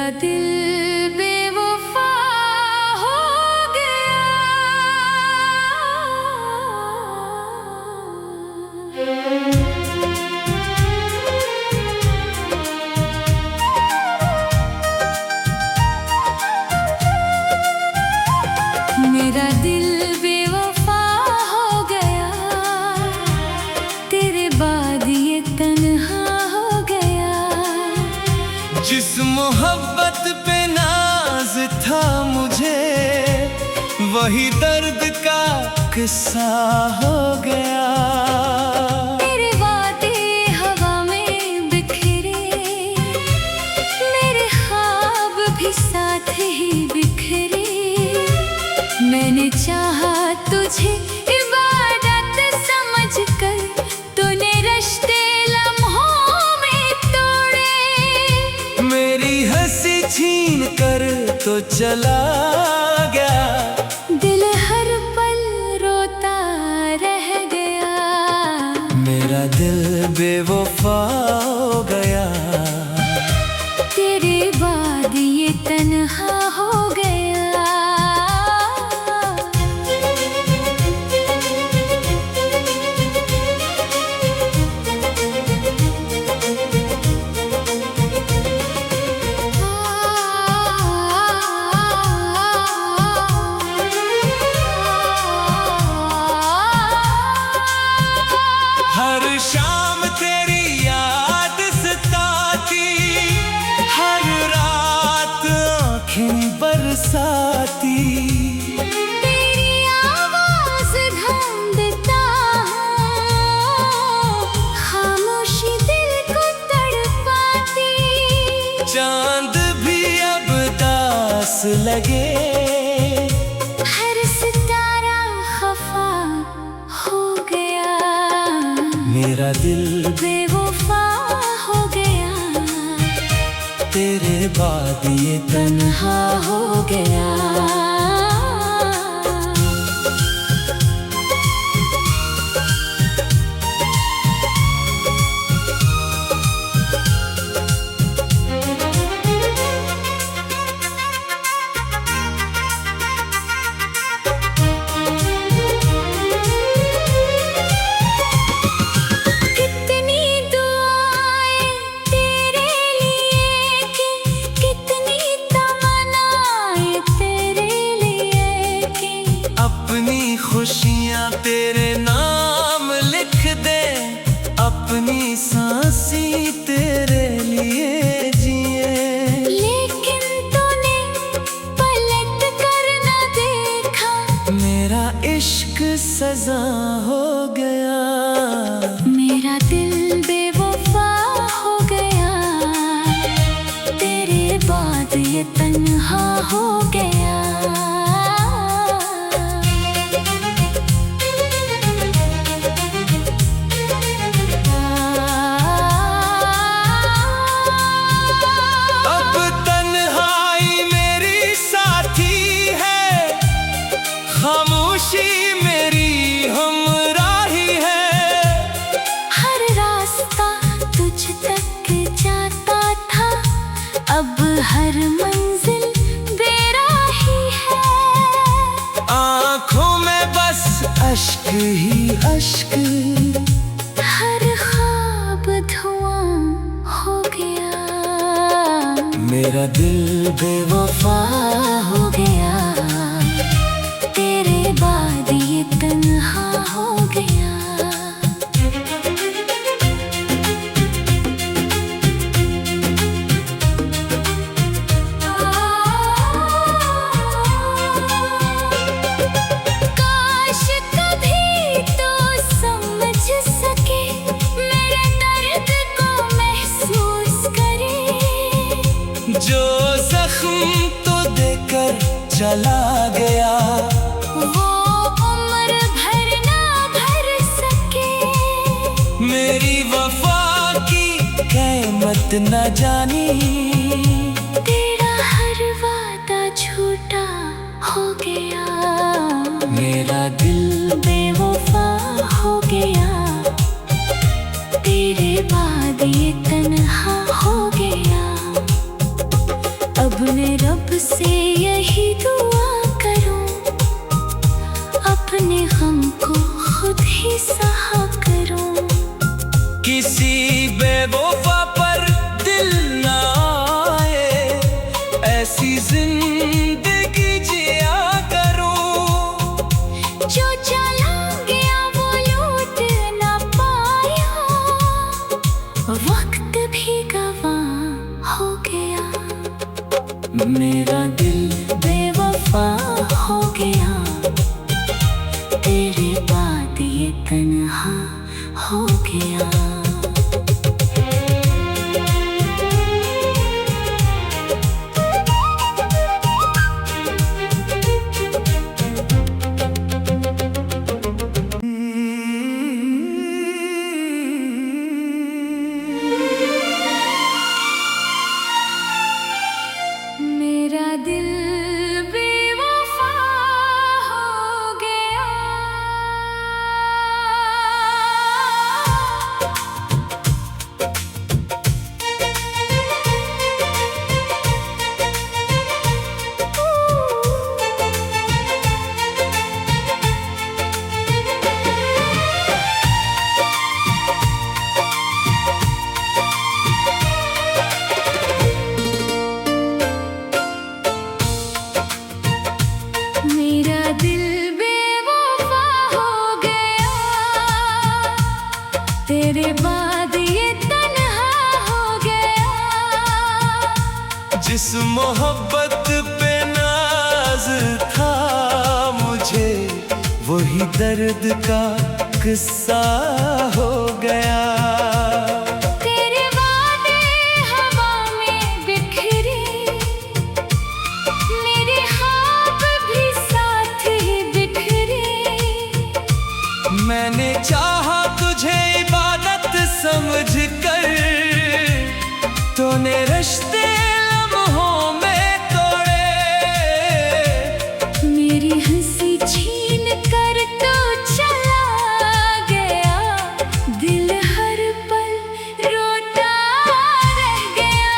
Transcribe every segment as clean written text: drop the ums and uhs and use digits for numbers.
दिल बेवफा हो गया। मेरा दिल बेवफा हो गया, तेरे बाद ये तन्हा हो गया। जिस मोहब्बत पे नाज था मुझे, वही दर्द का किस्सा हो गया। तेरे वादे हवा में बिखरे, मेरे ख्वाब भी साथ ही बिखरे। मैंने चाहा तुझे इबादत समझकर, तूने रिश्ते लम्हों में तोड़े। मेरी हंसी छीन कर तो चला गया, दिल हर पल रोता रह गया। मेरा दिल बेवफा हो गया, तेरे बाद ये तन्हा हो गया। हर शाम तेरी याद सताती, हर रात आँखें बरसाती। तेरी आवाज़ ढूंढता हूँ, खामोशी दिल को तड़पाती। चांद भी अब दास लगे, हर सितारा खफा हो गया। मेरा दिल बेवफा हो गया, तेरे बाद ये तन्हा हो गया। खुशियाँ तेरे नाम लिख दे, अपनी सांसी तेरे लिए जिए। लेकिन तूने पलट कर न देखा, मेरा इश्क सजा हो गया। मेरा दिल बेवफा हो गया, तेरे बाद ये तन्हा हो गया। खामोशी मेरी हमराही है, हर रास्ता तुझ तक जाता था, अब हर मंजिल बेराही है। आँखों में बस अश्क ही अश्क, हर ख्वाब धुआं हो गया। मेरा दिल बेवफा हो गया, तेरे बाद ये तन्हा हो गया। काश कभी तो समझ सके, मेरे दर्द को महसूस करे। जो जख्म तो देकर चला गया, वो उम्र भर ना भर सके। मेरी वफा की कीमत न जानी, तेरा हर वादा झूठा हो गया। मेरा दिल बेवफा हो गया, तेरे बाद ये तन्हा हो गया। किसी बेवफा पर दिल ना आए, ऐसी जिंदगी जिया करूं। जो चला गया वो लौट ना पाया, वक्त भी गवाह हो गया। मेरा दिल बेवफा हो गया, तेरे बाद ये तन्हा हो गया। मेरा दिल बेवफा हो गया। मेरा दिल बेवफा हो गया, तेरे बाद ये तन्हा हो गया। जिस मोहब्बत पे नाज था मुझे, वही दर्द का किस्सा हो गया। तेरे वादे हवा में बिखरे, मेरे ख्वाब भी साथ ही बिखरे। मैंने चाहा तुझे इबादत समझ कर, तूने रिश्ते लम्हों में तोड़े। मेरी हंसी छीन कर तो चला गया, दिल हर पल रोता रह गया।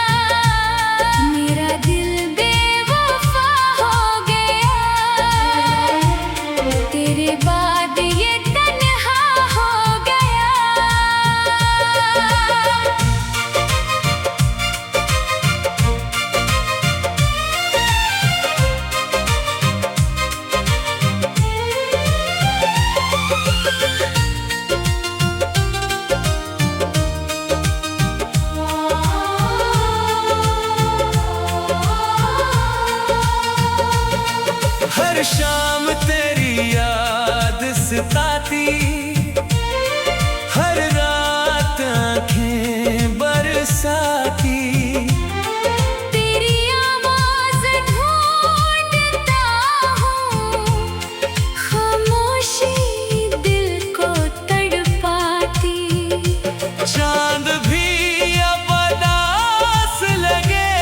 मेरा दिल बेवफा हो गया, तेरे बाद ये तन्हा हो गया। हर शाम तेरी याद सताती, हर रात आंखें बरसाती। तेरी आवाज ढूंढता हूँ, खामोशी दिल को तड़पाती। चांद भी अब उदास लगे,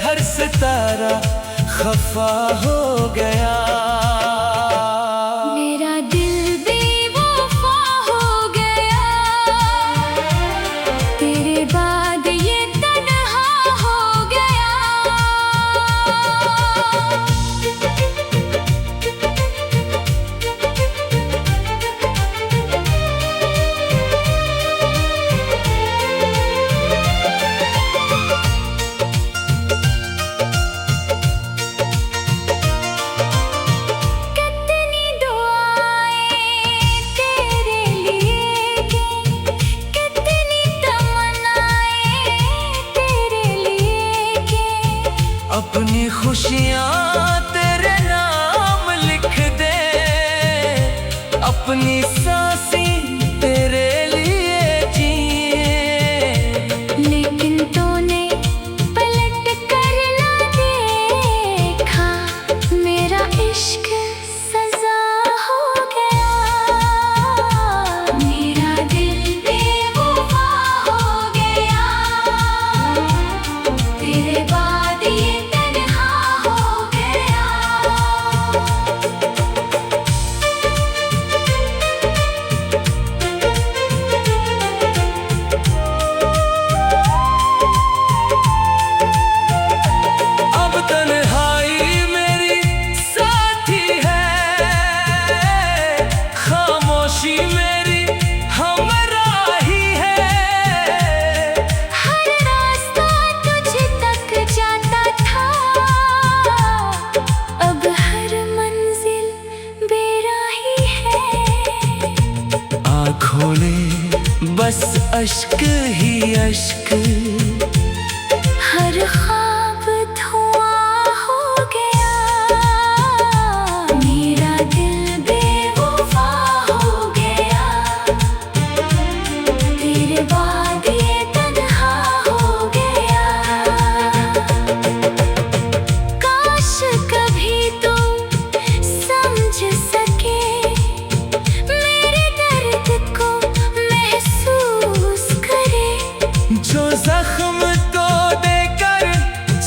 हर सितारा खफा हो गया। मेरा दिल बेवफा हो गया, तेरे बाद ये तन्हा हो गया। कितनी दुआएं तेरे लिए की, कितनी तमन्नाएं तेरे लिए की। अपनी खुशियाँ तेरे नाम लिख दे, अपनी सांसें तेरे लिए जिए। लेकिन तूने पलट कर ना देखा, मेरा इश्क सजा हो गया। मेरा दिल बेवफा हो गया, तेरे बाद ये तन्हा हो गया। अश्क ही अश्क। हर ख्वाब धुआं हो गया, मेरा दिल बेवफा हो गया, तेरे बाद ये तन्हा हो गया। काश कभी तुम समझ सके मेरे दर्द को महसूस करे। जो जख्म तो देकर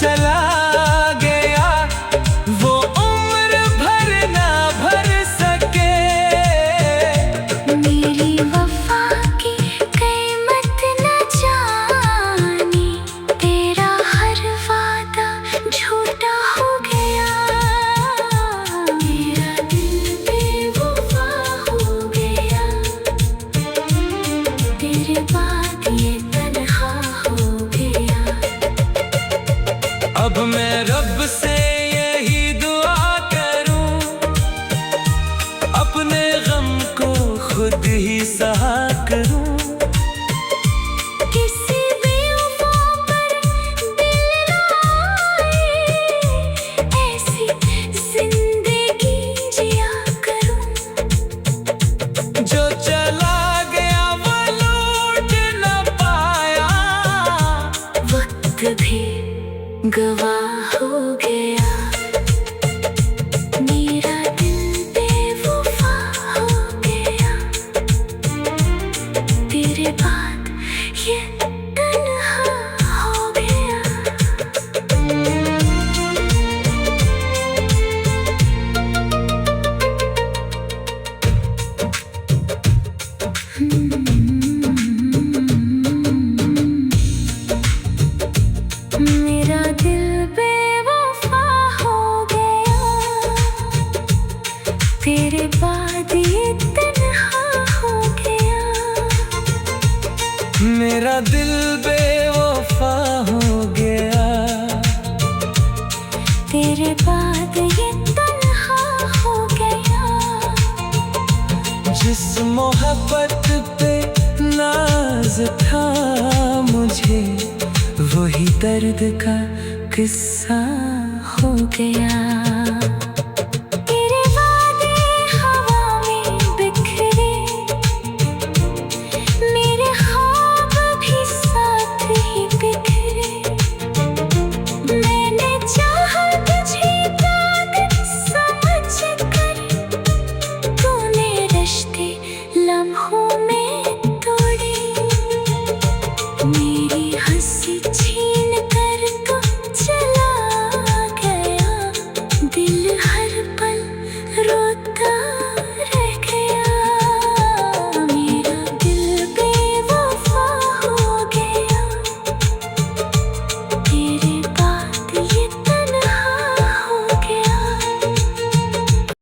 चला गया, वो उम्र भर ना भर सके। मेरी वफा की कीमत न जानी, तेरा हर वादा झूठा हो गया, मेरा दिल बेवफा हो गया, तेरे बाद ये तन्हा हो गया। अब मैं रब से यही दुआ करूं, अपने गम को खुद ही सहा करूं। किसी बेवफा पर दिल लगाए, ऐसी जिंदगी जिया करूं। जो चला गया वो लौट न पाया, वक्त भी गवाह हो गया, मेरा दिल बेवफा हो गया, तेरे बाद ये तन्हा हो गया। मेरा दिल बेवफा हो गया, तेरे बाद ये तन्हा हो गया। मेरा दिल बेवफा हो गया, तेरे बाद ये तन्हा हो गया। जिस मोहब्बत पे नाज था मुझे, वही दर्द का किस्सा हो गया।